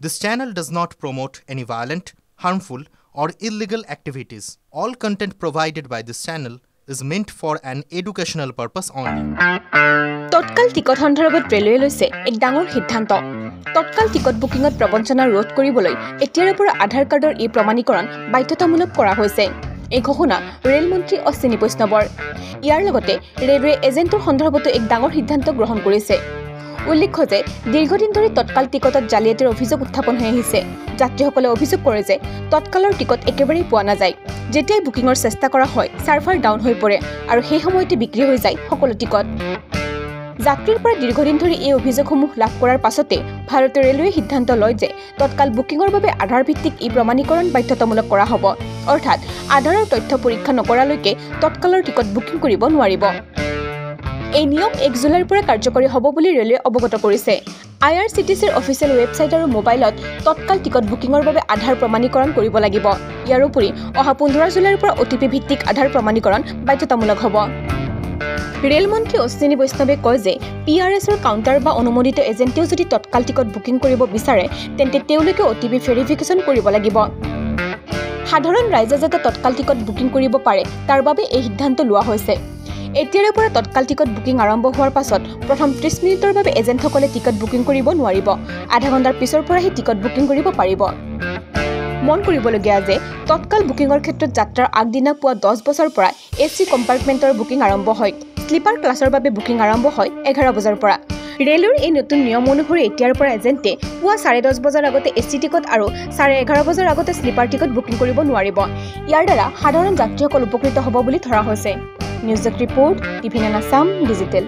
This channel does not promote any violent, harmful, or illegal activities. All content provided by this channel is meant for an educational purpose only. Tatkal ticket সন্দৰ্ভত railway লৈছে এক ডাঙৰ সিদ্ধান্ত। তৎকাল ticket বুকিংত প্ৰবঞ্চনা ৰোধ কৰিবলৈ এতিয়াৰ পৰা আধাৰ কাৰ্ডৰ এই প্ৰমাণীকৰণ বাধ্যতামূলক কৰা হৈছে। এই ঘোষণা ৰেল মন্ত্ৰী অশ্বিনী বৈষ্ণৱৰ। ইয়াৰ লগতে ৰেলৱে এজেণ্টৰ সন্দৰ্ভতো এক ডাঙৰ সিদ্ধান্ত গ্ৰহণ কৰিছে। উল্লেখ্য যে দীৰ্ঘদিন ধৰি তৎকাল টিকটত জালিয়াতিৰ অভিযোগ উত্থাপন হৈ আহিছে। যাত্ৰীসকলে অভিযোগ কৰে যে তৎকালৰ টিকট একেবাৰেই পোৱা নাযায়। যেতিয়াই বুকিঙৰ চেষ্টা কৰা হয় চাৰ্ভাৰ ডাউন হৈ পৰে আৰু সেই সময়তে বিক্ৰী হৈ যায় সকলো টিকট। যাত্ৰীৰ পৰা দীৰ্ঘদিন ধৰি এই অভিযোগসমূহ লাভ কৰাৰ পাছতে ভাৰতীয় ৰেলৱে সিদ্ধান্ত লয় যে তৎকাল বুকিঙৰ বাবে আধাৰ ভিত্তিক ই প্ৰমাণীকৰণ বাধ্যতামূলক কৰা হ'ব। অৰ্থাৎ আধাৰৰ তথ্য পৰীক্ষা নকৰালৈকে তৎকালৰ টিকট বুকিং কৰিব নোৱাৰিব। এই নিয়ম 1 জুলাইৰ পৰা কাৰ্যকৰী হ'ব বুলি ৰেলৱে অৱগত কৰিছে। IRCTCৰ অফিচিয়েল ৱেবছাইট আৰু মোবাইলত তৎকাল টিকট বুকিঙৰ বাবে আধাৰ প্ৰমাণীকৰণ কৰিব লাগিব। ইয়াৰ উপৰি অহা 15 জুলাইৰ পৰা OTP ভিত্তিক আধাৰ প্ৰমাণীকৰণ বাধ্যতামূলক হ'ব। ৰেল মন্ত্ৰী অশ্বিনী বৈষ্ণৱে কয় যে PRSৰ কাউণ্টাৰ বা অনুমোদিত এজেণ্টেও যদি তৎকাল টিকট বুকিং কৰিব বিচাৰে তেন্তে তেওঁলোকে OTP ভেৰিফিকেশ্যন কৰিব লাগিব। সাধাৰণ ৰাইজে যাতে তৎকাল টিকট বুকিং কৰিব পাৰে তাৰ বাবে এই সিদ্ধান্ত লোৱা হৈছে। এতিয়াৰে পৰা তৎকাল টিকট বুকিং আৰম্ভ হোৱাৰ পাছত প্ৰথম 30 মিনিটৰ বাবে এজেণ্টসকলে টিকট বুকিং কৰিব নোৱাৰিব। আধা ঘণ্টাৰ পিছৰ পৰাহে টিকট বুকিং কৰিব পাৰিব। মন কৰিবলগীয়া যে তৎকাল বুকিঙৰ ক্ষেত্ৰত যাত্ৰাৰ আগদিনা পুৱা 10 বজাৰ পৰা AC কম্পাৰ্টমেণ্টৰ বুকিং আৰম্ভ হয়। স্লিপাৰ ক্লাছৰ বাবে বুকিং আৰম্ভ হয় 11 বজাৰ পৰা। ৰেলৰ এই নতুন নিয়ম অনুসৰি এতিয়াৰ পৰা এজেণ্টে পুৱা 10:30 বজাৰ আগতে AC টিকট আৰু 11:30 বজাৰ আগতে স্লিপাৰ টিকট বুকিং কৰিব নোৱাৰিব। ইয়াৰ দ্বাৰা সাধাৰণ যাত্ৰীসকল উপকৃত হ'ব বুলি ধৰা হৈছে। News report, TV9 Assam digital.